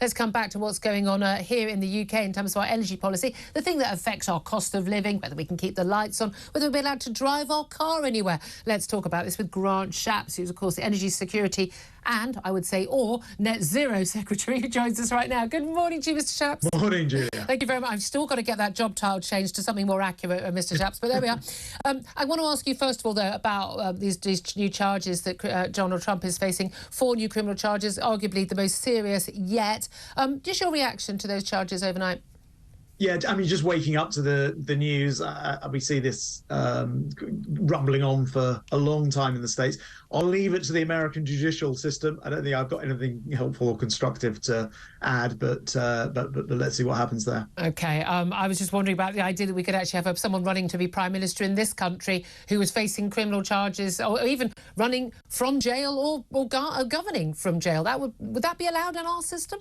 let's come back to what's going on here in the UK in terms of our energy policy, the thing that affects our cost of living, whether we can keep the lights on, whether we'll be allowed to drive our car anywhere. Let's talk about this with Shapps, who's, of course, the Energy Security and, I would say, or Net Zero Secretary, who joins us right now. Good morning to you, Mr. Shapps. Morning, Julia. Thank you very much. I've still got to get that job title changed to something more accurate, Mr. Shapps, but there we are. I want to ask you, first of all, though, about these new charges that Donald Trump is facing, 4 new criminal charges, arguably the most serious yet. Just your reaction to those charges overnight? Yeah, I mean, just waking up to the news, we see this rumbling on for a long time in the States. I'll leave it to the American judicial system. I don't think I've got anything helpful or constructive to add, but let's see what happens there. OK, I was just wondering about the idea that we could actually have someone running to be Prime Minister in this country who was facing criminal charges or even running from jail or governing from jail. Would that be allowed in our system?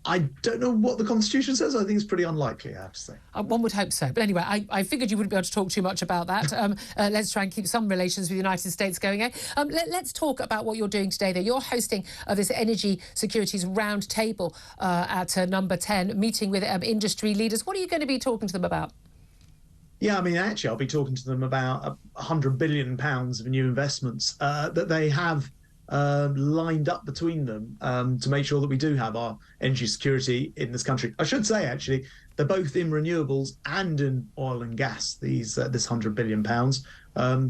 I don't know what the Constitution says. I think it's pretty unlikely, I have to say. One would hope so. But anyway, I figured you wouldn't be able to talk too much about that. Let's try and keep some relations with the United States going. Let's talk about what you're doing today, though. You're hosting this Energy Securities Roundtable at number 10, meeting with industry leaders. What are you going to be talking to them about? Yeah, I mean, actually, I'll be talking to them about £100 billion of new investments that they have lined up between them to make sure that we do have our energy security in this country. I should say, actually, they're both in renewables and in oil and gas, this £100 billion.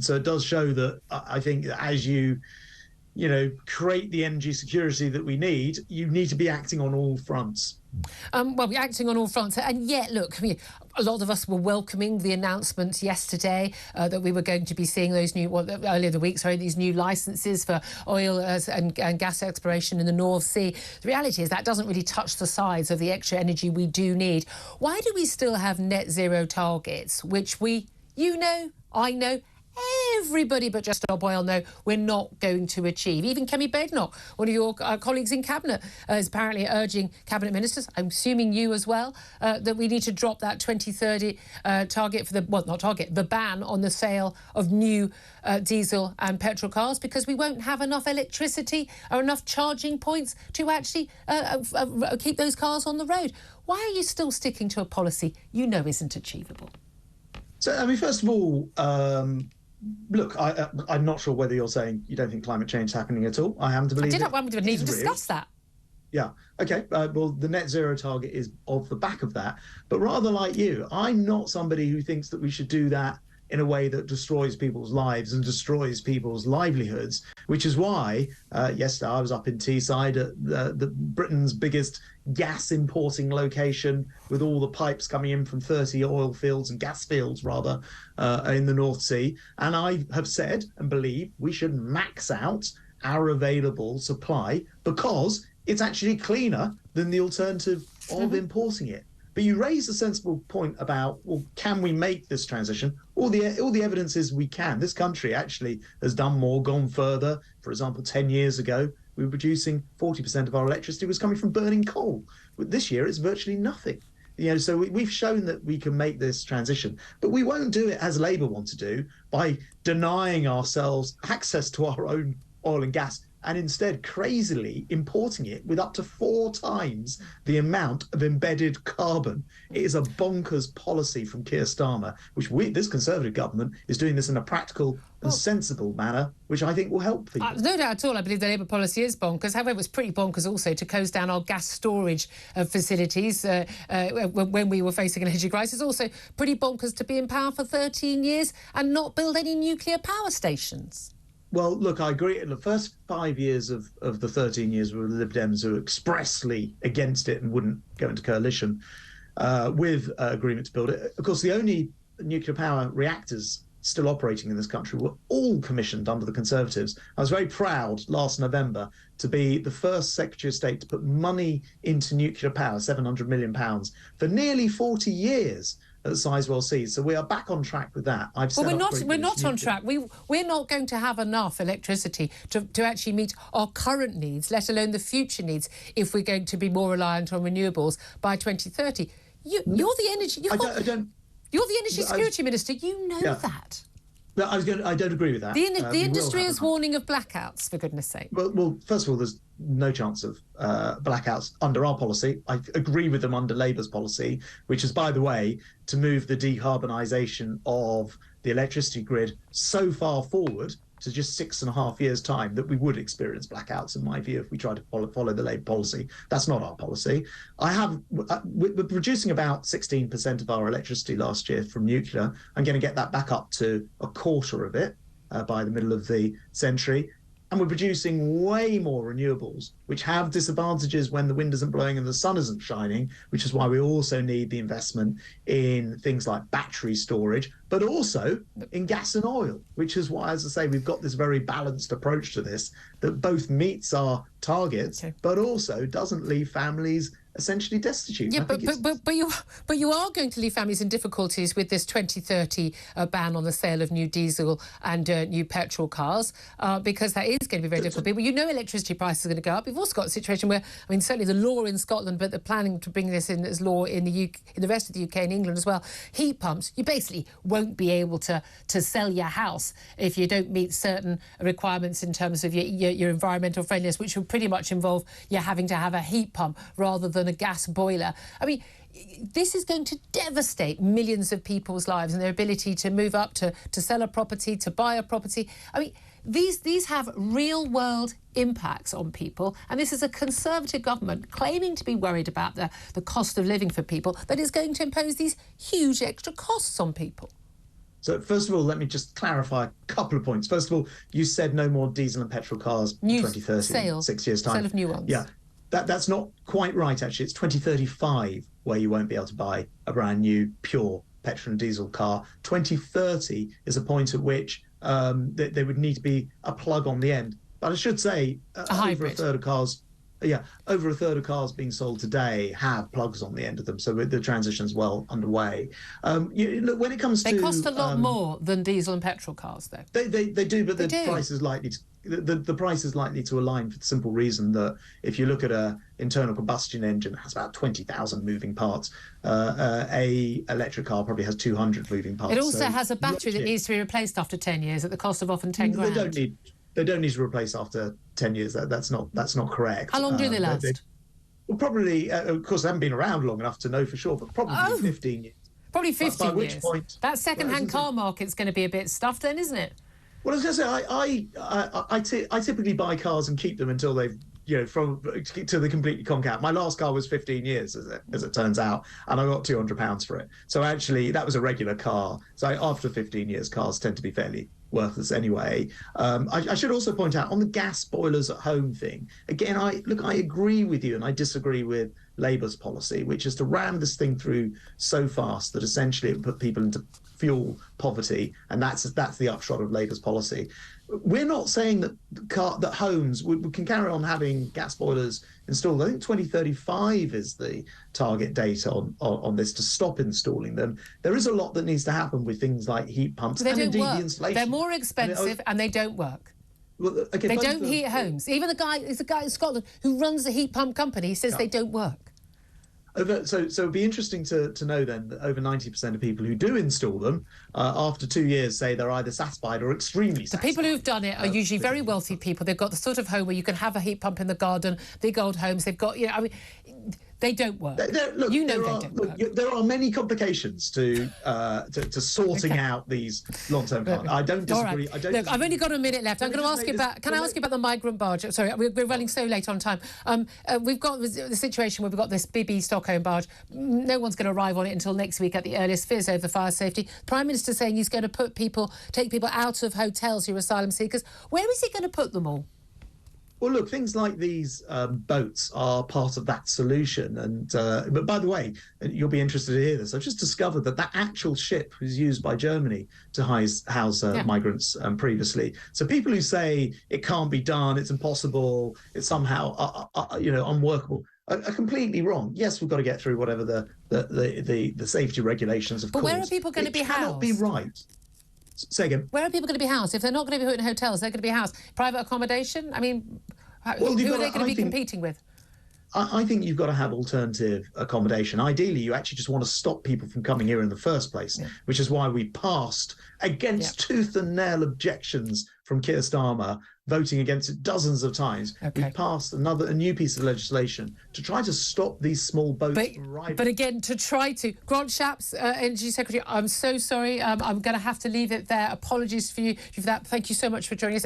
So it does show that I think that as you create the energy security that we need, you need to be acting on all fronts. Well, we're acting on all fronts. And yet, look, I mean, a lot of us were welcoming the announcement yesterday that we were going to be seeing those earlier the week, these new licences for oil and gas exploration in the North Sea. The reality is that doesn't really touch the sides of the extra energy we do need. Why do we still have net zero targets, which I know, everybody but just Bob Boyle know we're not going to achieve? Even Kemi Badenoch, one of your colleagues in Cabinet, is apparently urging Cabinet ministers, I'm assuming you as well, that we need to drop that 2030 target for the ban on the sale of new diesel and petrol cars, because we won't have enough electricity or enough charging points to actually keep those cars on the road. Why are you still sticking to a policy you know isn't achievable? So, I mean, first of all, look, I'm not sure whether you're saying you don't think climate change is happening at all. I happen to believe we didn't even discuss that. Yeah, OK. Well, the net zero target is off the back of that. But rather like you, I'm not somebody who thinks that we should do that in a way that destroys people's lives and destroys people's livelihoods, which is why yesterday I was up in Teesside at the Britain's biggest gas importing location, with all the pipes coming in from 30 oil fields and gas fields, rather, in the North Sea. And I have said and believe we should max out our available supply because it's actually cleaner than the alternative of importing it. But you raise a sensible point about, well, can we make this transition? All the evidence is we can. This country actually has done more, gone further. For example, 10 years ago, we were producing 40% of our electricity was coming from burning coal. But this year, it's virtually nothing. So we've shown that we can make this transition. But we won't do it, as Labour want to do, by denying ourselves access to our own oil and gas, and instead crazily importing it with up to 4 times the amount of embedded carbon. It is a bonkers policy from Keir Starmer, which this Conservative government is doing this in a practical and sensible manner, which I think will help people. No doubt at all. I believe the Labour policy is bonkers. However, it was pretty bonkers also to close down our gas storage facilities when we were facing an energy crisis. Also pretty bonkers to be in power for 13 years and not build any nuclear power stations. Well, look, I agree. In the first 5 years of the 13 years were the Lib Dems who were expressly against it and wouldn't go into coalition with agreement to build it. Of course, the only nuclear power reactors still operating in this country were all commissioned under the Conservatives. I was very proud last November to be the first Secretary of State to put money into nuclear power, £700 million, for nearly 40 years. At Sizewell C. So we are back on track with that. We're not on track. We're not going to have enough electricity to actually meet our current needs, let alone the future needs, if we're going to be more reliant on renewables by 2030. You're the energy. You're the energy security minister. You know that. But I don't agree with that. The industry is warning of blackouts, for goodness sake. Well, first of all, there's no chance of blackouts under our policy. I agree with them under Labour's policy, which is, by the way, to move the decarbonisation of the electricity grid so far forward to just 6.5 years' time that we would experience blackouts, in my view, if we try to follow the Labour policy. That's not our policy. We're producing about 16% of our electricity last year from nuclear. I'm going to get that back up to a quarter of it by the middle of the century. And we're producing way more renewables, which have disadvantages when the wind isn't blowing and the sun isn't shining, which is why we also need the investment in things like battery storage, but also in gas and oil, which is why, as I say, we've got this very balanced approach to this that both meets our targets, but also doesn't leave families essentially destitute. Yeah, but you are going to leave families in difficulties with this 2030 ban on the sale of new diesel and new petrol cars, because that is going to be very difficult. But you know electricity prices are going to go up. We've also got a situation where, I mean, certainly the law in Scotland, but they're planning to bring this in as law in the UK, in the rest of the UK and England as well. Heat pumps, you basically won't be able to sell your house if you don't meet certain requirements in terms of your environmental friendliness, which will pretty much involve you having to have a heat pump rather than a gas boiler. I mean, this is going to devastate millions of people's lives and their ability to move up, to sell a property, to buy a property. I mean, these have real-world impacts on people, and this is a Conservative government claiming to be worried about the cost of living for people that is going to impose these huge extra costs on people. So first of all, let me just clarify a couple of points. First of all, you said no more diesel and petrol cars in 2030, 6 years' time. Sale of new ones. Yeah. That's not quite right, actually. It's 2035 where you won't be able to buy a brand new pure petrol and diesel car. 2030 is a point at which there would need to be a plug on the end. But I should say, over a third of cars being sold today have plugs on the end of them. So the transition's well underway. Look, when it comes they cost a lot more than diesel and petrol cars, though. They do, but the price is likely to. The price is likely to align for the simple reason that if you look at an internal combustion engine, it has about 20,000 moving parts. A electric car probably has 200 moving parts. It also has a battery that needs to be replaced after 10 years at the cost of often 10 grand. They don't need to replace after 10 years. That's not correct. How long do they last? Well, probably, of course, they haven't been around long enough to know for sure, but probably 15 years. Probably 15 by which years. Point, that second-hand car market's going to be a bit stuffed then, isn't it? Well, I was going to say, I typically buy cars and keep them until they've, till they completely conk out. My last car was 15 years, as it turns out, and I got £200 for it. So actually, that was a regular car. So after 15 years, cars tend to be fairly worthless anyway. I should also point out on the gas boilers at home thing, again, I agree with you and I disagree with Labour's policy, which is to ram this thing through so fast that essentially it put people into fuel poverty, and that's the upshot of Labour's policy. We're not saying that homes we can carry on having gas boilers installed. I think 2035 is the target date on this to stop installing them. There is a lot that needs to happen with things like heat pumps and indeed the installation. They're more expensive and they don't work. Well, okay, they don't heat homes. Even the guy in Scotland who runs the heat pump company says they don't work. So it'd be interesting to know then that over 90% of people who do install them after 2 years say they're either satisfied or extremely satisfied. The people who've done it are usually very wealthy people. They've got the sort of home where you can have a heat pump in the garden, big old homes. They've got, they don't work. There are many complications to sorting out these long-term plans. I don't disagree. Right. Look, I've only got a minute left. I'm going to ask you about. Can I ask you about the migrant barge? Sorry, we're running so late on time. We've got the situation where we've got this BB Stockholm barge. No one's going to arrive on it until next week at the earliest. Fears over the fire safety. Prime Minister saying he's going to take people out of hotels who are asylum seekers. Where is he going to put them all? Well, look, things like these boats are part of that solution. And but by the way, you'll be interested to hear this. I've just discovered that actual ship was used by Germany to house migrants previously. So people who say it can't be done, it's impossible, it's somehow unworkable, are completely wrong. Yes, we've got to get through whatever the safety regulations of course. But where are people going to be housed? It cannot be right. Say again. Where are people going to be housed? If they're not going to be put in hotels, they're going to be housed. Private accommodation? I mean, who are they going to be competing with? I think you've got to have alternative accommodation. Ideally, you actually just want to stop people from coming here in the first place, which is why we passed, against tooth and nail objections from Keir Starmer, voting against it dozens of times. We passed a new piece of legislation to try to stop these small boats from arriving. But again, to try to... Grant Shapps, Energy Secretary, I'm so sorry. I'm going to have to leave it there. Apologies for you for that. Thank you so much for joining us.